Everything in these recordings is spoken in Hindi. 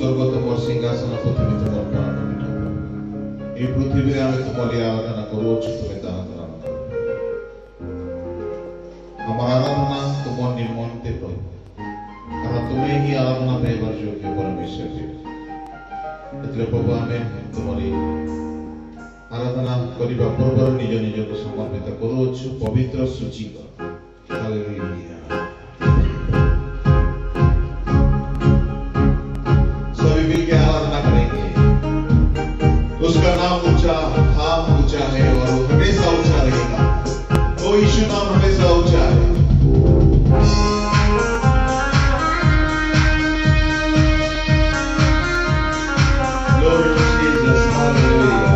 स्वर्ग तुम सिंहासन पृथ्वी तुम पाद ये पृथ्वी आम तुम आराधना करो तुम्हें आराधना हमारा आराधना तुम निम्नते प्रभु कारण तुम्हें ही आराधना पाइबार योग्य परमेश्वर जी प्रभु आम तुम्हारी आराधना करने पूर्व निज निज को समर्पित करुछु पवित्र सूची सभी मिलकर आराधना करेंगे। उसका नाम ऊंचा ऊंचा है और हमेशा ऊंचा रहेगा। वो यीशु नाम हमेशा ऊंचा है। Glory to Jesus. Hallelujah.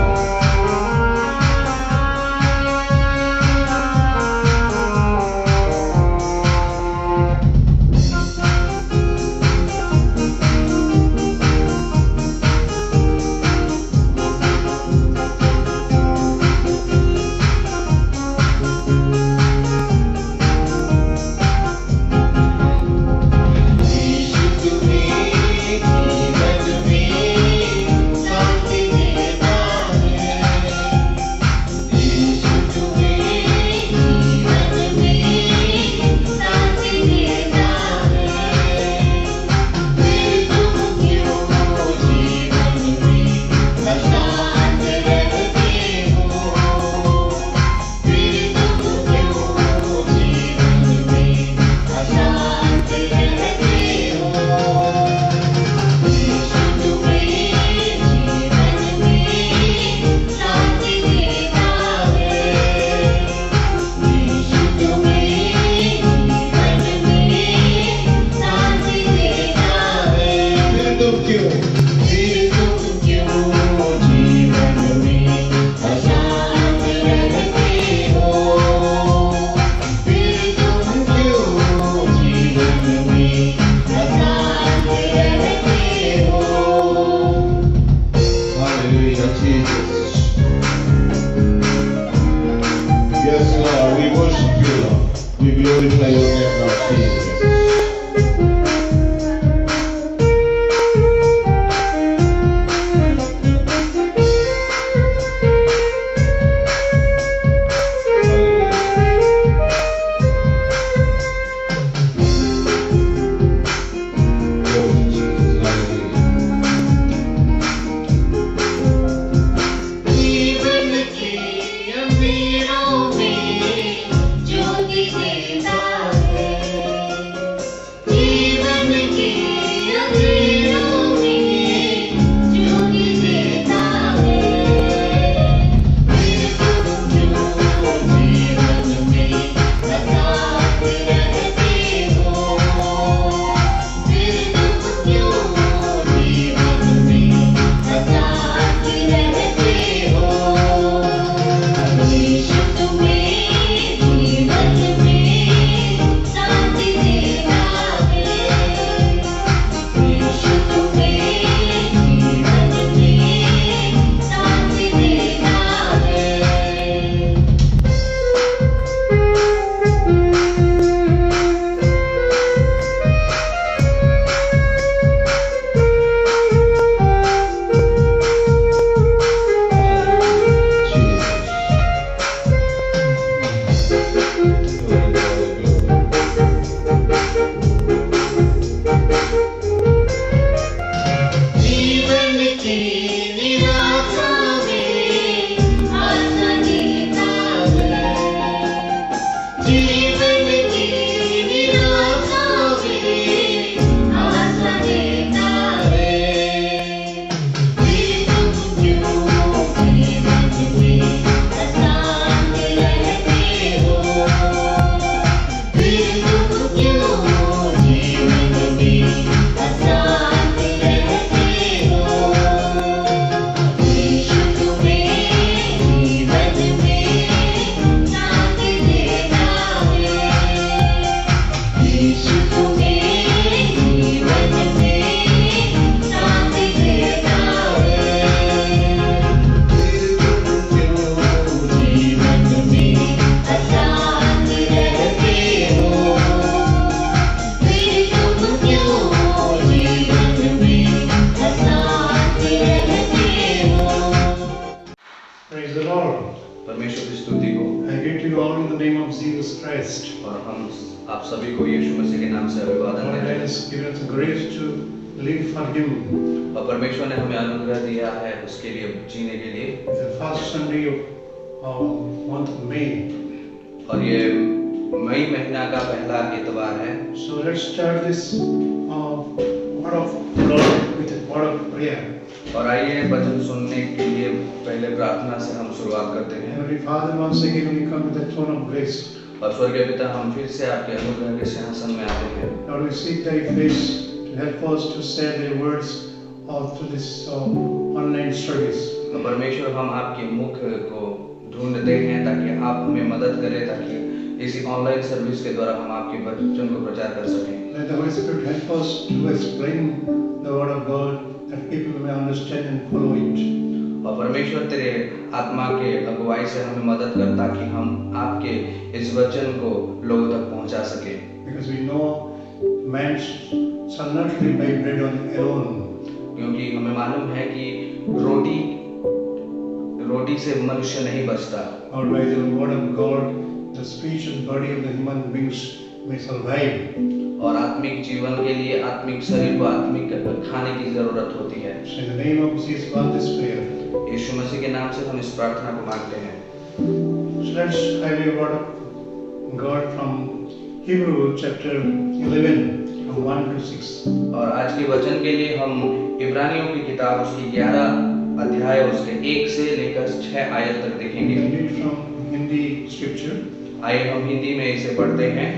हम आप सभी को यीशु मसीह के नाम से अभिवादन God करते हैं। has given us the grace to live for Him. और परमेश्वर ने हमें अनुग्रह दिया है उसके लिए जीने के लिए। It's the first Sunday of month of May. और ये मई महीना का पहला इतवार है। So let's start this word of Lord with a word of prayer. और आइए वचन सुनने के लिए पहले प्रार्थना से हम शुरुआत करते हैं। Heavenly Father, once again we come to the throne of grace. और स्वर्गीय पिता, हम फिर से आपके अनुग्रह के सिंहासन में आते हैं। Lord, we seek Thy face to help us to say Thy words through this online service. तो परमेश्वर, हम आपके मुख को ढूंढते हैं ताकि आप हमें मदद करें, ताकि इसी ऑनलाइन सर्विस के द्वारा हम आपके वचन को प्रचार कर सकें। Let the Holy Spirit help us to explain the word of God that people may understand and follow it. और परमेश्वर, तेरे आत्मा के अगुवाई से हमें मदद कर ताकि हम आपके इस वचन को लोगों तक पहुंचा सके। Because we know man shall not live by bread alone, क्योंकि हमें मालूम है कि रोटी से मनुष्य नहीं बचता, or by the word of God, the speech and body of the human beings may survive. और आत्मिक जीवन के लिए आत्मिक शरीर को आत्मिक खाने की जरूरत होती है। So in the name of Jesus, God, this prayer. यीशु मसीह के नाम से हम इस प्रार्थना को मांगते हैं। So let's highlight a word of God from Hebrew chapter 11, from 1 to 6. और आज के वचन के लिए हम इब्रानियों की किताब उसकी 11 अध्याय उसके 1 से लेकर 6 आयत तक We देखेंगे। can read from Hindi scripture. आइए हम हिंदी में इसे पढ़ते हैं।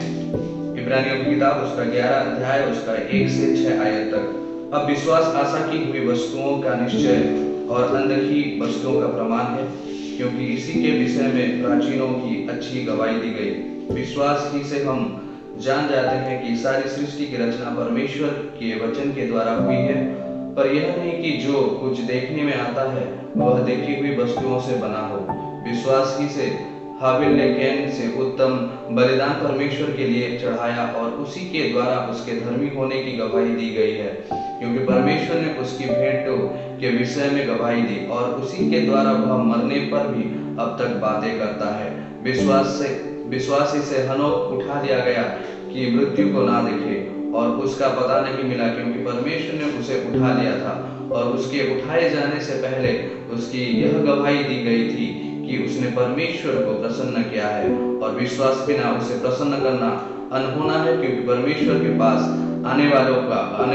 इब्रानियों की किताब उसका 11 अध्याय उसका 1 से 6 आयत तक। अब विश्वास आशा की हुई वस्तुओं का निश्चय और अनदेखी वस्तुओं का प्रमाण है, क्योंकि इसी के विषय में प्राचीनों की अच्छी गवाही दी गई। विश्वास ही से हम जान जाते हैं कि सारी सृष्टि की रचना परमेश्वर के वचन के द्वारा हुई है, पर यह नहीं कि जो कुछ देखने में आता है वह देखी हुई वस्तुओं से बना हो। विश्वास ही से हाबिल ने कैन से उत्तम बलिदान परमेश्वर के लिए चढ़ाया और उसी के द्वारा उसके धर्मी होने की गवाही दी गई है, क्योंकि परमेश्वर ने उसकी भेंटों के विषय में गवाही दी और उसी के द्वारा वह मरने पर भी अब तक बातें करता है। विश्वास ही से हनोक उठा दिया गया कि मृत्यु को ना देखे और उसका पता नहीं मिला, क्योंकि परमेश्वर ने उसे उठा लिया था और उसके उठाए जाने से पहले उसकी यह गवाही दी गई थी कि उसने परमेश्वर को प्रसन्न किया है। और विश्वास बिना उसे प्रसन्न करना अनहोना है, क्योंकि परमेश्वर के पास आने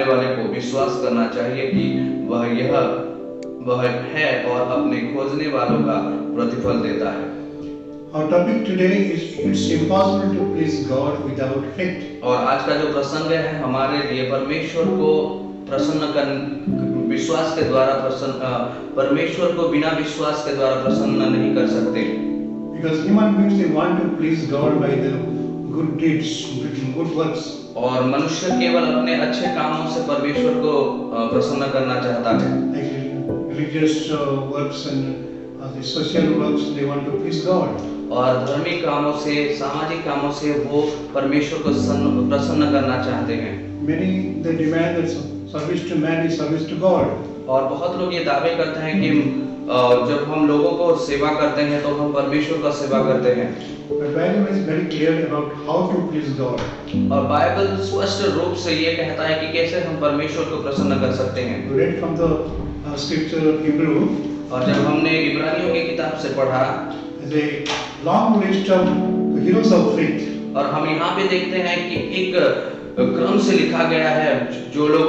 वाले को विश्वास करना चाहिए कि वह है और अपने खोजने वालों का प्रतिफल देता है। Our topic today is it's impossible to please God without faith. और आज का जो प्रसंग है हमारे लिए परमेश्वर को प्रसन्न कर विश्वास के द्वारा परमेश्वर को बिना विश्वास के द्वारा प्रसन्न नहीं कर सकते। Because human beings they want to please God by the good deeds, good works. और मनुष्य केवल अपने अच्छे कामों से परमेश्वर को प्रसन्न करना चाहता है। Like religious works and the social works, they want to please God. और धार्मिक कामों से, सामाजिक कामों से वो परमेश्वर को प्रसन्न करना चाहते हैं। Many they demand that service to man is service to God. और बहुत लोग ये दावे करते हैं कि जब हम लोगों को सेवा करते हैं तो हम परमेश्वर का सेवा करते हैं। But Bible is very clear about how to please God. और बाइबल स्पष्ट रूप से ये कहता है कि कैसे हम परमेश्वर को प्रसन्न कर सकते हैं। We read from the scripture of Hebrew. और जब हमने इब्रानियों की किताब से पढ़ा, The long list of heroes of faith. और हम यहाँ पे देखते हैं कि एक क्रम से लिखा गया है जो लोग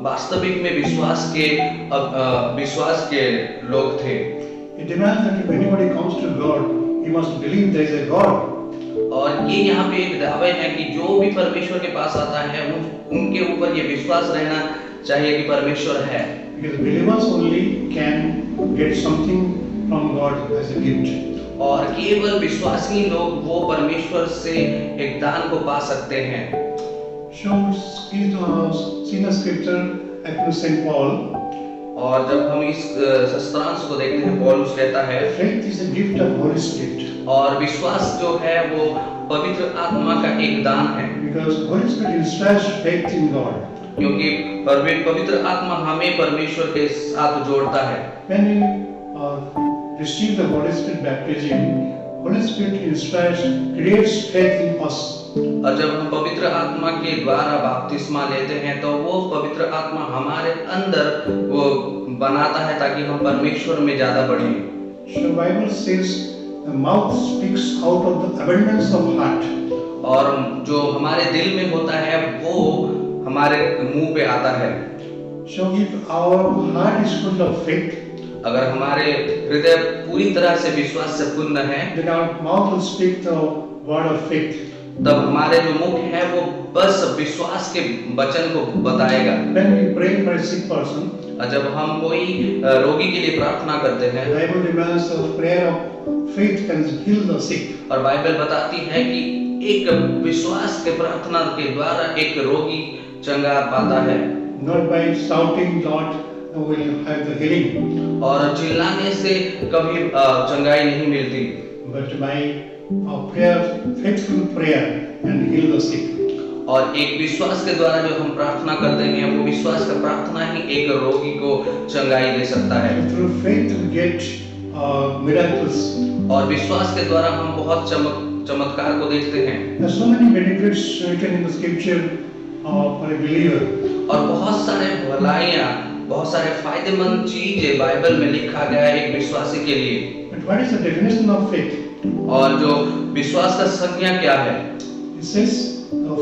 वास्तविक में विश्वास के लोग थे। It demands that if anybody comes to God, he must believe there is a God. और ये यहाँ पे एक दावे है कि जो भी परमेश्वर के पास आता है उनके ऊपर ये विश्वास रहना चाहिए कि परमेश्वर है। Because believers only can get something from God as a gift. और केवल विश्वासी लोग वो परमेश्वर से एक दान को पा सकते हैं। So see the scripture at Saint Paul. और जब हम इस शास्त्रांश को देखते हैं, पौलुस कहता है Faith is a gift of Holy Spirit. और विश्वास जो है वो पवित्र आत्मा का एक दान है। Because Holy Spirit inspires faith in God. क्योंकि पवित्र आत्मा हमें परमेश्वर के साथ जोड़ता है। When we receive the Holy Spirit baptism, Holy Spirit inspires, creates faith in us. और जब हम पवित्र आत्मा के द्वारा बपतिस्मा लेते हैं तो वो पवित्र आत्मा हमारे अंदर वो बनाता है ताकि हम परमेश्वर में ज्यादा बढ़ें। So Bible says the mouth speaks out of the abundance of heart. और जो हमारे दिल में होता है वो हमारे मुंह पे आता है। So if our heart is full of faith, अगर हमारे हृदय पूरी तरह से विश्वास से पूर्ण है then our mouth will speak the word of faith. तब हमारे जो मुख है वो बस विश्वास के वचन को बताएगा। When we pray for a sick person, और जब हम कोई रोगी के लिए प्रार्थना करते हैं the Bible demands the prayer of faith can heal the sick. और बाइबल बताती है कि एक विश्वास के प्रार्थना के द्वारा एक रोगी चंगा पाता है। Not by shouting, Lord, will have the healing, और चिल्लाने से कभी चंगाई नहीं मिलती, but by prayer, faithful prayer, and heal the sick. और एक विश्वास के द्वारा जो हम प्रार्थना करते हैं वो विश्वास का प्रार्थना ही एक रोगी को चंगाई दे सकता है। Through faith, we get miracles. और विश्वास के द्वारा हम बहुत चमत्कार को देखते हैं। There are so many benefits written in the scripture for a believer. और बहुत सारे भलाइयाँ, बहुत सारे फायदेमंद चीजें बाइबल में लिखा गया है एक विश्वासी के लिए। But what is the definition of faith? और जो विश्वास का संज्ञा क्या है? It says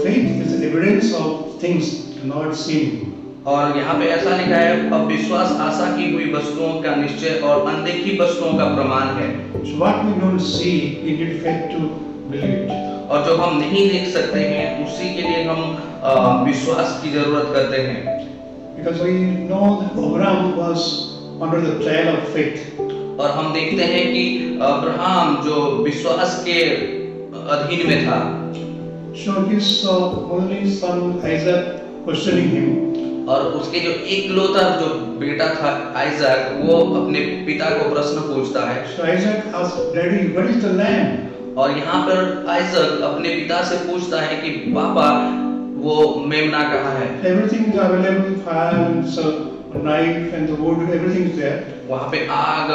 faith is the evidence of things not seen. और यहाँ पे ऐसा लिखा है, अब विश्वास आशा की हुई वस्तुओं का निश्चय और अनदेखी वस्तुओं का प्रमाण है। So what we don't see, we need faith to believe it. और जो हम नहीं देख सकते हैं उसी के लिए हम विश्वास की जरूरत करते हैं। Because we know that Abraham was under the trial of faith. और हम देखते हैं कि अब्राहम जो विश्वास के अधीन में था, So his only son Isaac questioning him. और उसके जो एकलौता जो बेटा था आइजक, वो अपने पिता को प्रश्न पूछता है। So Isaac asked, Daddy, what is the land? और यहाँ पर आइजक अपने पिता से पूछता है कि पापा वो मेमना कहाँ है? Everything is available, fire and so knife and the wood, everything is there. वहाँ पे आग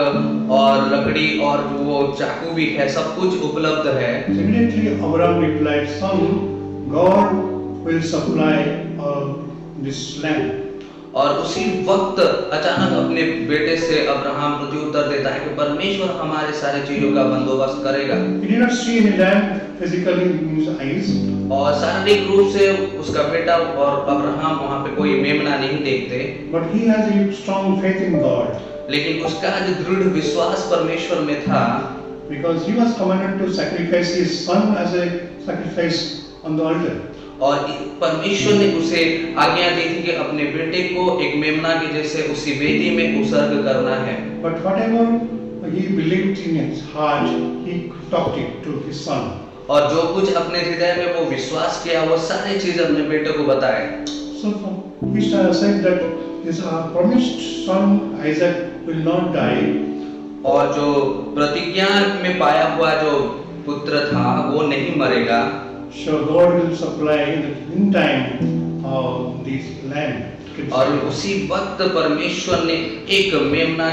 और लकड़ी और वो चाकू भी है, सब कुछ उपलब्ध है। Immediately Abraham replied, Son, God will supply this land. और उसी वक्त अचानक अपने बेटे से अब्राहम प्रत्युत्तर देता है कि परमेश्वर हमारे सारे चीजों का बंदोबस्त करेगा। He did not see any land physically in his eyes, और शारीरिक रूप से उसका बेटा और अब्राहम वहाँ पे कोई मेमना नहीं देखते, but he has a strong faith in God. लेकिन उसका जो दृढ़ विश्वास परमेश्वर में था, Because he was commanded to sacrifice his son as a sacrifice on the altar. और परमेश्वर ने उसे आज्ञा दी थी कि अपने बेटे को एक मेमना के जैसे उसी वेदी में उत्सर्ग करना है। But whatever he believed in his heart, he talked it to his son. और जो कुछ अपने हृदय में वो विश्वास किया वो सारी चीज अपने बेटे को बताए। So he said that his promised son Isaac will not die. और जो प्रतिज्ञा में पाया हुआ जो पुत्र था वो नहीं मरेगा। So God will supply in time this land. और उसी वक्त परमेश्वर ने एक मेमना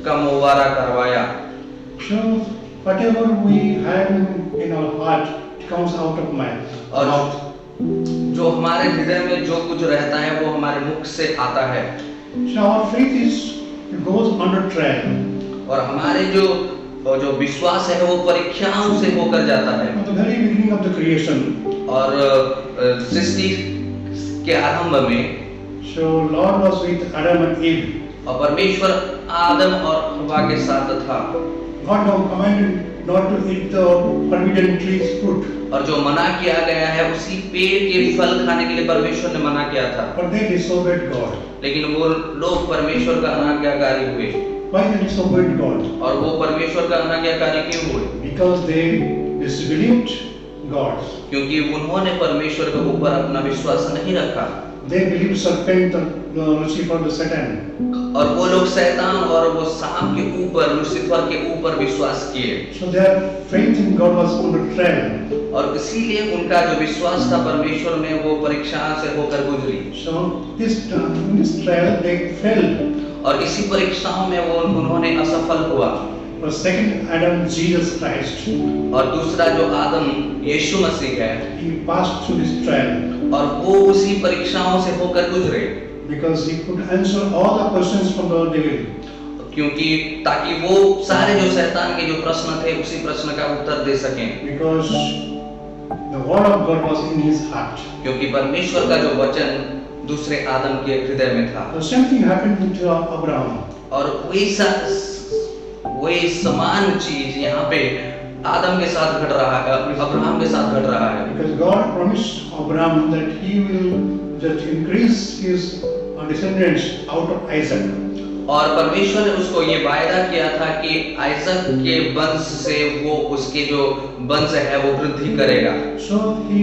का मुवारा करवाया। So whatever we have in our heart, it comes out of my mouth. जो हमारे हृदय में जो कुछ रहता है वो हमारे मुख से आता है। So our faith is it goes under trial. और हमारे जो विश्वास है वो परीक्षाओं से होकर जाता है। At the very beginning of the creation, और सृष्टि के आरंभ में so Lord was with Adam and Eve. और परमेश्वर आदम और हव्वा के साथ था। God now commanded not to eat the forbidden tree's fruit, और जो मना किया गया है उसी पेड़ के फल खाने के लिए परमेश्वर ने मना किया था, but they disobeyed God. लेकिन वो लोग परमेश्वर का अनाज्ञाकारी हुए। Why they disobeyed God? और वो परमेश्वर का अनाज्ञाकारी क्यों हुए? Because they disbelieved God. क्योंकि उन्होंने परमेश्वर के ऊपर अपना विश्वास नहीं रखा। They believed serpent, Lucifer, the Satan. और वो लोग शैतान और वो सांप के ऊपर, लूसीफर के ऊपर विश्वास किए। So their faith in God was under trial. और इसीलिए उनका जो विश्वास था परमेश्वर में वो परीक्षा से होकर गुजरी। So in this trial they fell. और इसी परीक्षाओं में वो उन्होंने असफल हुआ। The second Adam, Jesus Christ, और दूसरा जो आदम यीशु मसीह है, he passed through this trial और वो उसी परीक्षाओं से होकर गुजरे, because he could answer all the questions from the devil. क्योंकि ताकि वो सारे जो शैतान के जो प्रश्न थे उसी प्रश्न का उत्तर दे सकें, Because the word of God was in his heart. क्योंकि परमेश्वर का जो वचन दूसरे आदम के हृदय में था। The same thing happened with Abraham. और वही समान चीज यहाँ पे आदम के साथ घट रहा है, अब्राहम के साथ घट रहा है, Because God promised Abraham that he will just increase his descendants out of Isaac. और परमेश्वर ने उसको ये वायदा किया था कि आइसक के वंश से वो उसके जो वंश है वो वृद्धि करेगा। So he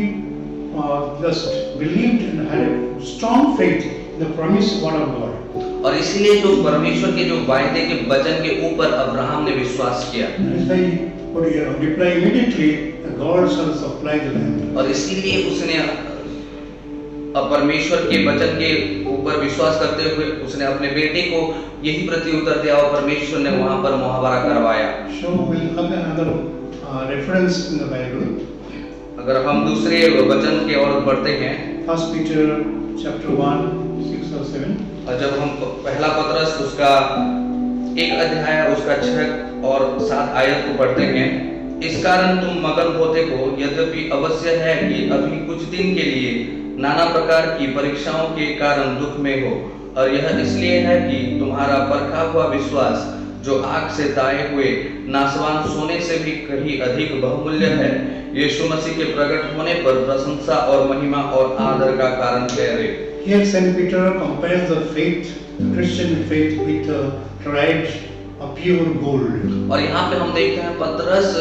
just believed and had a strong faith in the promised word of God. और इसीलिए जो परमेश्वर के जो वायदे के वचन के ऊपर अब्राहम ने विश्वास किया, And as they would reply immediately, the God shall supply the land. और इसीलिए उसने परमेश्वर के वचन के ऊपर विश्वास करते हुए उसने अपने बेटे को यही प्रत्युत्तर दिया और परमेश्वर ने वहां पर मुहावरा करवाया। So we'll have another reference in the Bible. अगर हम दूसरे वचन की ओर बढ़ते हैं, 1 Peter chapter 1, 6 or 7. और जब हम पहला पत्रस उसका 1 अध्याय उसका 6 और 7 आयत को पढ़ते हैं, इस कारण तुम मगन होते हो, यद्यपि अवश्य है कि अभी कुछ दिन के लिए नाना प्रकार की परीक्षाओं के कारण दुख में हो, और यह इसलिए है कि तुम्हारा परखा हुआ विश्वास जो आग से ताए हुए नासवान सोने से भी कहीं अधिक बहुमूल्य है, यीशु मसीह के प्रकट होने पर प्रशंसा और महिमा और आदर का कारण ठहरे। Here Saint Peter compares the faith, Christian faith, with tried pure gold. और यहाँ पे हम देखते हैं पतरस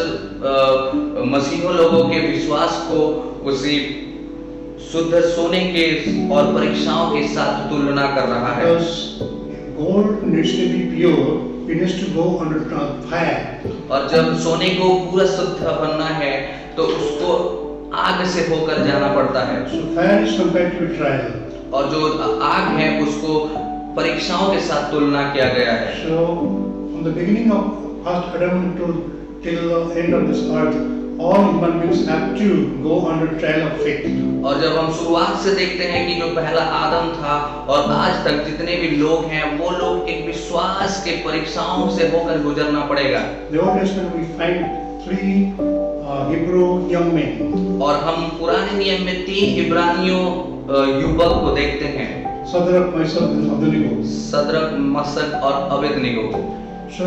मसीहों लोगों के विश्वास को उसी शुद्ध सोने के और परीक्षाओं के साथ तुलना कर रहा है। Because gold needs to be pure, it needs to go under fire. और जब सोने को पूरा शुद्ध बनना है तो उसको आग से होकर जाना पड़ता है, So fire is compared to a trial. और जो आग है उसको परीक्षाओं के साथ तुलना किया गया है। So from the beginning of first Adam till the end of this earth, all human beings have to go under trial of faith. और जब हम शुरुआत से देखते हैं कि जो पहला आदम था और आज तक जितने भी लोग हैं वो लोग एक विश्वास के परीक्षाओं से होकर गुजरना पड़ेगा। The Old Testament we find 3 Hebrew young men. और हम पुराने नियम में 3 इब्रानियों युवक को देखते हैं, Shadrach, Meshach and Abednego. सद्रक, मशक और अबेदनीगो। So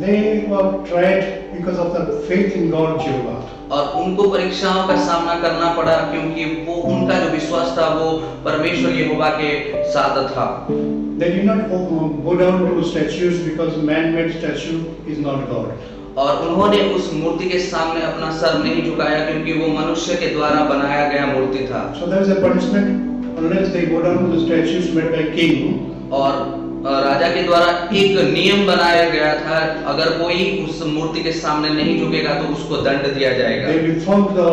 they were tried because of the faith in God Jehovah. और उनको परीक्षाओं का सामना करना पड़ा क्योंकि वो उनका जो विश्वास था वो परमेश्वर यहोवा के साथ था। They did not go down to statues because man-made statue is not God. और उन्होंने उस मूर्ति के सामने अपना सर नहीं झुकाया क्योंकि वो मनुष्य के द्वारा बनाया गया मूर्ति था। So there is a punishment unless they go down to the statues made by king. और राजा के द्वारा एक नियम बनाया गया था, अगर कोई उस मूर्ति के सामने नहीं झुकेगा तो उसको दंड दिया जाएगा। They will be thrown to the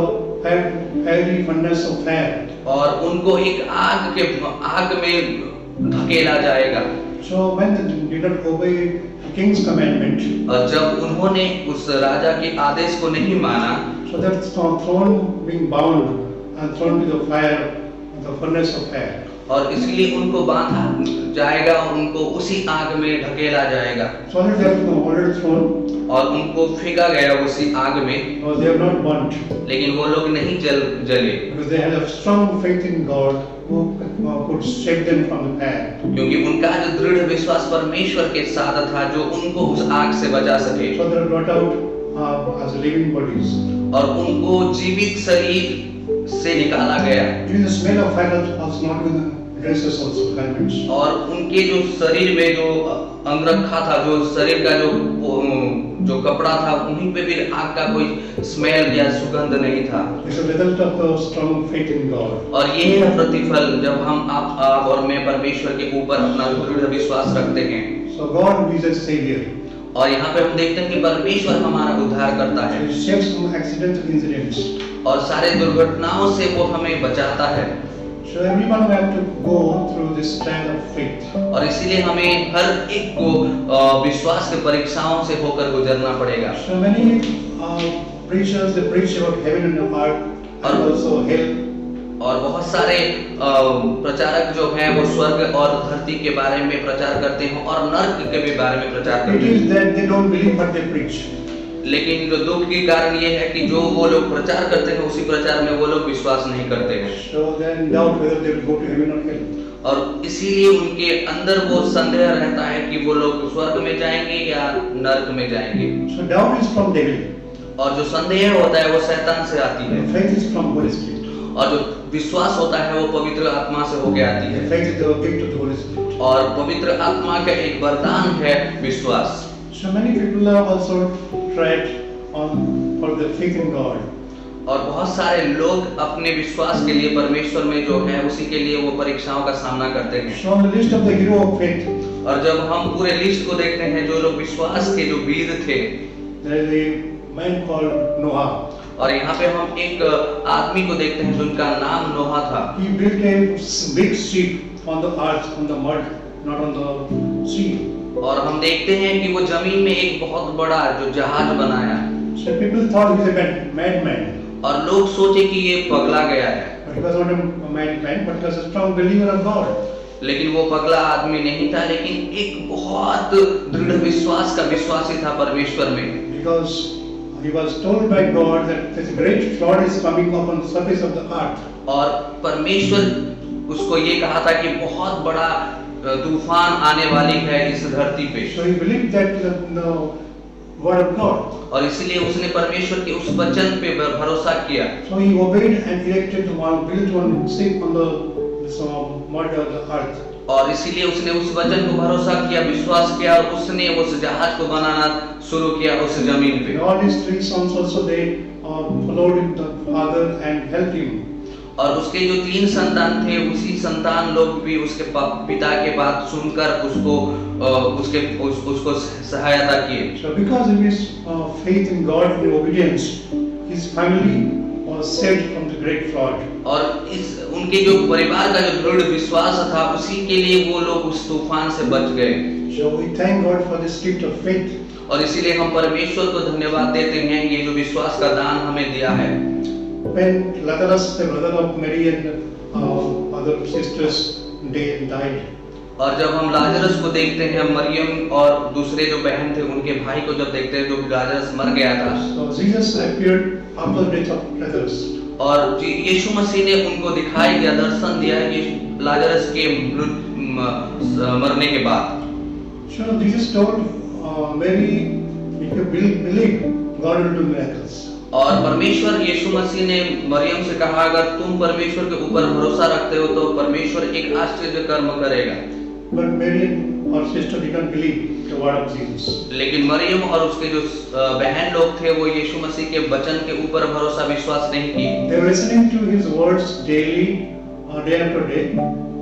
fiery furnace of fire. और उनको एक आग में धकेला जाएगा। So when they did not obey the king's commandment, और जब उन्होंने उस राजा के आदेश को नहीं माना, so they are thrown, being bound and thrown to the fire, the furnace of fire. और इसलिए उनको बांधा जाएगा और उनको उसी आग में ढकेला जाएगा। So they are already thrown, और उनको फेंका गया उसी आग में, because they are not burnt. लेकिन वो लोग नहीं जले Because they had a strong faith in God who could save them from the fire. क्योंकि उनका जो दृढ़ विश्वास परमेश्वर के साथ था जो उनको उस आग से बचा सके। So they are brought out as living bodies. और उनको जीवित शरीर से निकाला गया। Even the smell of fire was not with the dresses also, garments. और उनके जो शरीर में जो अंगरखा था, जो शरीर का जो कपड़ा था, उन्हीं पे भी आग का कोई स्मेल या सुगंध नहीं था। It's a result of the strong faith in God. और ये है प्रतिफल जब हम आप और मैं परमेश्वर के ऊपर अपना दृढ़ विश्वास रखते हैं। So God is a savior. और यहाँ पे हम देखते हैं कि परमेश्वर हमारा उद्धार करता है He saves from accidental incidents. और सारे दुर्घटनाओं से वो हमें बचाता है। So everyone will have to go through this trial of faith. और इसीलिए हमें हर एक को विश्वास के परीक्षाओं से होकर गुजरना पड़ेगा। So many preachers, they preach about heaven and earth and also hell. और बहुत सारे प्रचारक जो हैं वो स्वर्ग और धरती के बारे में प्रचार करते हैं और नर्क के भी बारे में प्रचार It करते is हैं। that they don't believe what they preach. लेकिन जो दुख की कारण ये है कि जो वो लोग प्रचार करते हैं उसी प्रचार में वो लोग विश्वास नहीं करते हैं So they are in doubt whether they will go to heaven or hell. और इसीलिए उनके अंदर वो संदेह रहता है कि वो लोग स्वर्ग में जाएंगे या नर्क में जाएंगे। So doubt is from devil. और जो संदेह होता है वो शैतान से आती है And faith is from Holy Spirit. और जो विश्वास होता है वो पवित्र आत्मा से होके आती है Faith is the gift of the Holy Spirit. और पवित्र आत्मा का एक वरदान है विश्वास। So many people have also tried for the faith in God. और बहुत सारे लोग अपने विश्वास के लिए परमेश्वर में जो है उसी के लिए वो परीक्षाओं का सामना करते हैं। So on the list of the hero of faith, और जब हम पूरे लिस्ट को देखते हैं जो लोग विश्वास के जो वीर थे, there is a man called Noah. और यहाँ पे हम एक आदमी को देखते हैं जिनका नाम नोहा था। He built a big ship on the earth, on the mud, not on the sea. और हम देखते हैं कि वो जमीन में एक बहुत बड़ा जो जहाज बनाया So people thought he was a madman. और लोग सोचे कि ये पगला गया है, But he was not a madman, but he was a strong believer of God. लेकिन वो पगला आदमी नहीं था, लेकिन एक बहुत दृढ़ विश्वास का विश्वासी था परमेश्वर में। Because he was told by God that this great flood is coming up on the surface of the earth. और परमेश्वर उसको ये कहा था कि बहुत बड़ा तूफान आने वाली है इस धरती पे। So he believed that the word of God. और इसीलिए उसने परमेश्वर के उस वचन पे भरोसा किया। So he obeyed and erected one, built one ship on the mud of the earth. और इसीलिए उसने उस वचन को भरोसा किया, विश्वास किया और उसने उस जहाज को बनाना शुरू किया उस जमीन पे। And all his three sons also they followed the father and helped him. और उसके जो 3 संतान थे उसी संतान लोग भी उसके पिता के बात सुनकर उसको सहायता किए। So because of his faith in God and obedience, his family was saved from the great flood. और इस उनके जो परिवार का जो दृढ़ विश्वास था उसी के लिए वो लोग उस तूफान से बच गए। So we thank God for this gift of faith. और इसीलिए हम परमेश्वर को धन्यवाद देते हैं ये जो विश्वास का दान हमें दिया है। When Lazarus, the brother of Mary and other sisters, they died. और जब हम लाजरस को देखते हैं, मरियम और दूसरे जो बहन थे उनके भाई को जब देखते हैं जो लाजरस मर गया था। So Jesus appeared after the death of Lazarus. और यीशु मसीह ने उनको दिखाई दिया, दर्शन दिया ये लाजरस के मरने के बाद। So Jesus told Mary, if you believe, God will do miracles. और परमेश्वर यीशु मसीह ने मरियम से कहा अगर तुम परमेश्वर के ऊपर भरोसा रखते हो तो परमेश्वर एक आश्चर्य कर्म करेगा। But Mary and her sister did not believe the word of Jesus. लेकिन मरियम और उसके जो बहन लोग थे वो यीशु मसीह के वचन के ऊपर भरोसा विश्वास नहीं किए। They were listening to his words daily, day after day.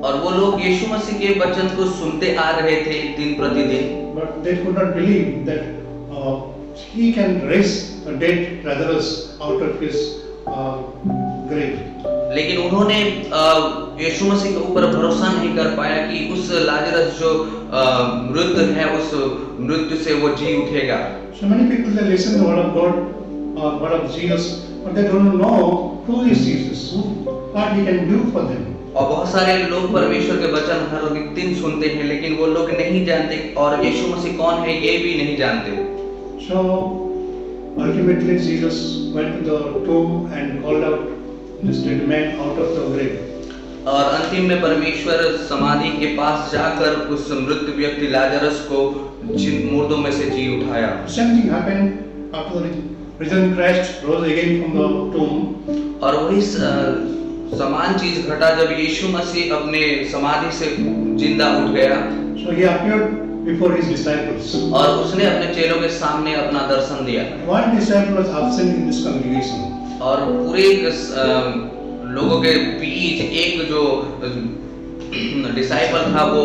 और वो लोग यीशु मसीह के वचन को सुनते आ रहे थे दिन प्रतिदिन। But they could not believe that he can raise a dead Lazarus out of his grave. लेकिन उन्होंने यीशु मसीह के ऊपर भरोसा नहीं कर पाया कि उस लाजरस जो मृत है उस मृत्यु से वो जी उठेगा। So many people they listen to the word of God, word of Jesus, but they don't know who is Jesus, what he can do for them. और बहुत सारे लोग परमेश्वर के वचन हर दिन सुनते हैं लेकिन वो लोग नहीं जानते और यीशु मसीह कौन है ये भी नहीं जानते। So ultimately Jesus went to the tomb and called out this dead man out of the grave. और अंतिम में परमेश्वर समाधि के पास जाकर उस मृत व्यक्ति लाजरस को मुर्दों में से जी उठाया। Same thing happened after the risen Christ rose again from the tomb. और वही समान चीज घटा जब यीशु मसीह अपने समाधि से जिंदा उठ गया। So he appeared before his disciples. और उसने अपने चेलों के सामने अपना दर्शन दिया। One disciple was absent in this congregation. और पूरे लोगों के बीच एक जो डिसाइपल था वो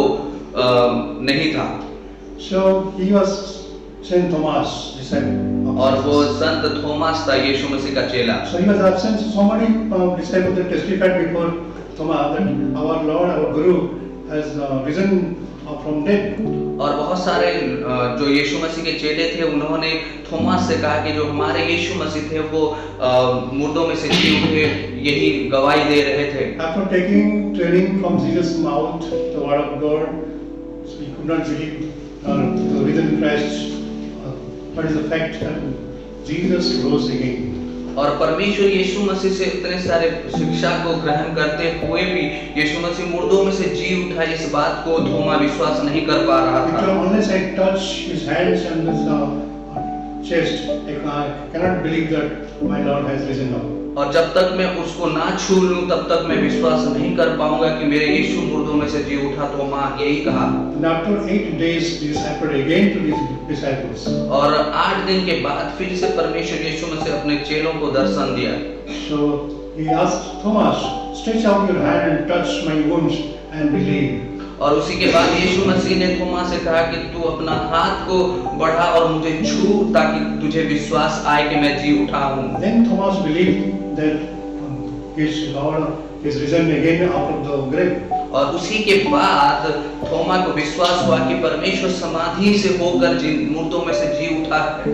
नहीं था। So he was Saint Thomas, disciple. और वो संत थोमस था यीशु मसीह का चेला। So he was absent. So many disciples that testified before Thomas that our Lord, our Guru, has risen from dead. और बहुत सारे जो यीशु मसीह के चेले थे उन्होंने थोमास से कहा कि जो हमारे यीशु मसीह थे वो मुर्दों में से जी उठे, यही गवाही दे रहे थे। After taking training from Jesus' mouth, the word of God, so he could not believe the risen Christ. But is the fact that Jesus rose again. और परमेश्वर यीशु मसीह से इतने सारे शिक्षा को ग्रहण करते हुए भी यीशु मसीह मुर्दों में से जी उठा, इस बात को थोमा विश्वास नहीं कर पा रहा था। Unless I touch his hands and his chest, I cannot believe that my Lord has risen up. और जब तक मैं उसको ना छू लूं तब तक मैं विश्वास नहीं कर पाऊंगा कि मेरे यीशु मुर्दों में से जी उठा। थोमा यही कहा। And after 8 days, Jesus appeared again to his disciples. और 8 दिन के बाद फिर से परमेश्वर यीशु मसीह अपने चेलों को दर्शन दिया। So he asked Thomas, stretch out your hand and touch my wounds and believe. और उसी के बाद यीशु मसीह ने थोमा से कहा कि तू अपना हाथ को बढ़ा और मुझे छू ताकि तुझे विश्वास आए कि मैं जी उठा हूँ। Then Thomas believed that his Lord is risen again out of the grave. और उसी के बाद थोमा को विश्वास हुआ कि परमेश्वर समाधि से होकर मुर्दों में से जी उठा है।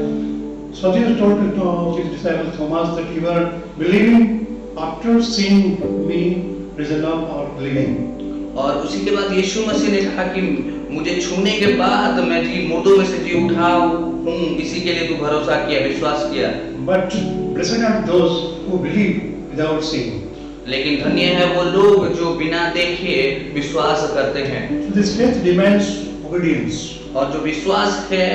So Jesus told his disciple Thomas that you are believing after seeing me risen up or believing. और उसी के बाद यीशु मसीह ने कहा कि मुझे छूने के बाद मैं जी मुर्दों में से जी उठा हूँ, इसी के लिए तू भरोसा किया, विश्वास किया। But blessed are those who believe without seeing. लेकिन धन्य है वो लोग जो बिना देखे विश्वास करते हैं। So this faith demands obedience. और जो विश्वास है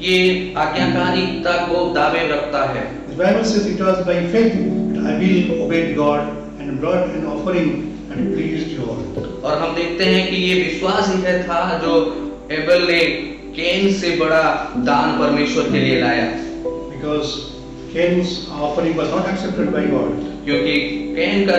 ये आज्ञाकारिता को दावे रखता है। The Bible says it was by faith that Abel obeyed God and brought an offering and pleased God. और हम देखते हैं कि ये विश्वास ही है था जो एबेल ने कैन से बड़ा दान परमेश्वर के लिए लाया। Because Cain's offering was not accepted by God. क्योंकि कैन का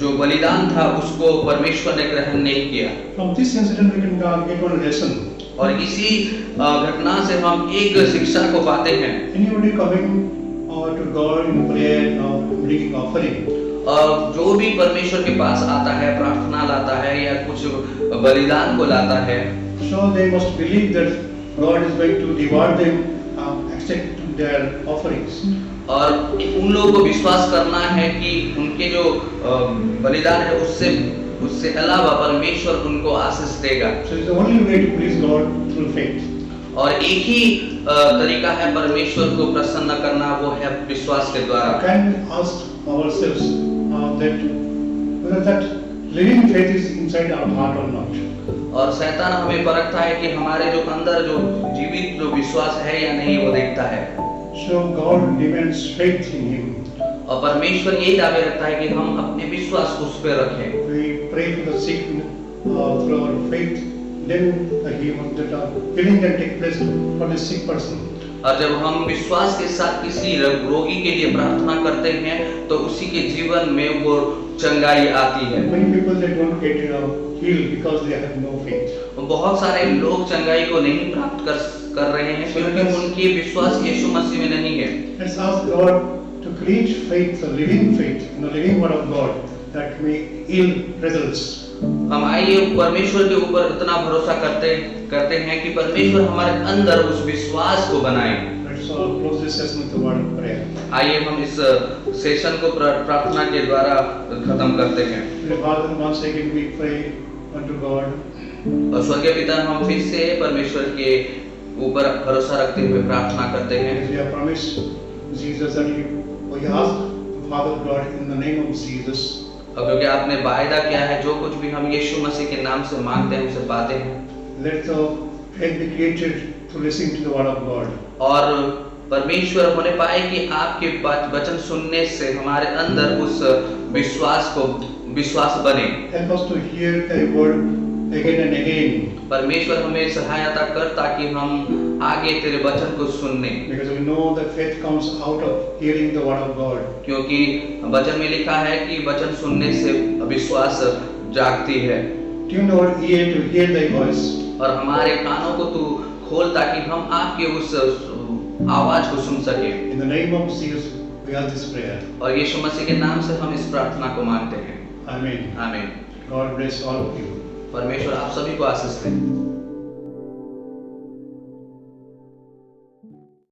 जो बलिदान था उसको परमेश्वर ने ग्रहण नहीं किया। From this incident we can get one lesson. और इसी घटना से हम एक शिक्षा को पाते हैं। Anybody coming to God in prayer or bringing offering, और जो भी परमेश्वर के पास आता है, प्रार्थना लाता है या कुछ बलिदान को लाता है, so they must believe that God is going to reward them, accept their offerings. और उन लोगों को विश्वास करना है कि उनके जो बलिदान है उससे अलावा परमेश्वर उनको आशीष देगा। So it's the only way to please God through faith. और एक ही तरीका है परमेश्वर को प्रसन्न करना, वो है विश्वास के द्वारा। Can ask ourselves that whether that living faith is inside our heart or not. और शैतान हमें परखता है कि हमारे जो अंदर जो जीवित जो विश्वास है या नहीं, वो देखता है। So God demands faith in Him. और परमेश्वर यही दावे रखता है कि हम अपने विश्वास उस पे रखें। We pray for the sick through our faith, then the healing can take place for the sick person. और जब हम विश्वास के साथ किसी रोगी के लिए प्रार्थना करते हैं तो उसी के जीवन में वो चंगाई आती है। Many people they don't get healed because they have no faith. बहुत सारे लोग चंगाई को नहीं प्राप्त कर रहे हैं क्योंकि उनकी विश्वास यीशु मसीह में नहीं है। Let's ask God to create faith, a living faith, in the living word of God that may yield results. हम आइए परमेश्वर के ऊपर इतना भरोसा करते हैं कि परमेश्वर हमारे अंदर उस विश्वास को बनाए। Let's all close this session with the word of prayer. आइए हम इस सेशन को प्रार्थना के द्वारा खत्म करते हैं। Dear Father, once again we pray unto God. और स्वर्गीय पिता, हम फिर से परमेश्वर के ऊपर भरोसा रखते हुए प्रार्थना करते हैं। As we have promised Jesus that we ask Father God in the name of Jesus. और क्योंकि आपने वायदा किया है जो कुछ भी हम यीशु मसीह के नाम से मांगते हैं उसे पाते हैं। Let the faith be created to listen to the word of God. और परमेश्वर होने पाए कि आपके वचन सुनने से हमारे अंदर उस विश्वास बने। Help us to hear thy word again and again. परमेश्वर हमें सहायता कर ताकि हम आगे तेरे वचन को सुनने। Because we know that faith comes out of hearing the word of God. क्योंकि वचन में लिखा है कि वचन सुनने से विश्वास जागती है। Tune our ear to hear thy voice. और हमारे कानों को तू खोल ताकि हम आपके उस आवाज को सुन सके। In the name of Jesus we ask this prayer. और यीशु मसीह के नाम से हम इस प्रार्थना को मांगते हैं। Amen. आमीन। God bless all of you. परमेश्वर आप सभी को आशीष दे।